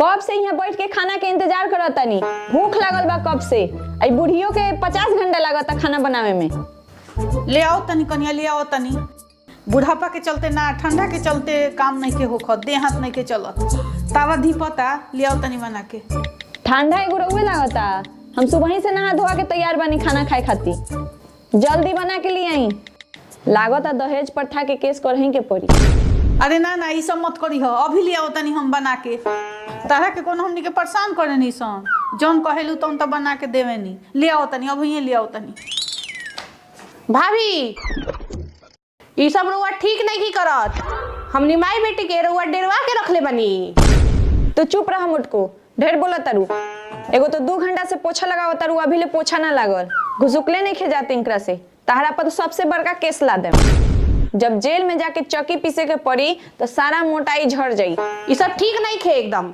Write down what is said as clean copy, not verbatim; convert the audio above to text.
कब से यहाँ बैठ के खाना के इंतजार करत तनी, भूख लागल बा कब से। आई बुढ़ियों के 50 घंटा लागता खाना बनावे में। ले आओ तनी कनिया, ले आओ तनी। बुढ़ापा के चलते ना, ठंडा के चलते काम नहीं के होखत, देह हाथ नहीं के चलत। तावा धीपता, ले आओ तनी बना के। ठंडा एगो रउए लागता। हम सुबह ही से नहा धोआ के तैयार बनी खाना खाए खाती। जल्दी बना के लिए आई। लागता दहेज प्रथा के केस करही के पड़ी। अरे ना ना, ई सब मत करी हो, अभी ले आओ तनी हम बना के। तारा के कोनो हमनी के परेशान करे नहीं सन, जौन कहेलू तौन तो बना के देवे नहीं। ले आओ तनी, अभी ले आओ तनी। भाभी ई सब रुआ ठीक नहीं करत। हमनी माई बेटी के रुआ डेरवा के रखले बनी। तो चुप रहा मुटको, ढेर बोला तारू। एगो तो 2 घंटा से पोछा लगाओ तारू, अभी ले पोछा ना लागल। घुसुकले नहीं खे जाते इनकरा से। तहरा पर तो सबसे बड़का केस ला दे। जब जेल में जाके चक्की पीसे के पड़ी तो सारा मोटाई झड़ जाई। ई सब ठीक नहीं खे एकदम।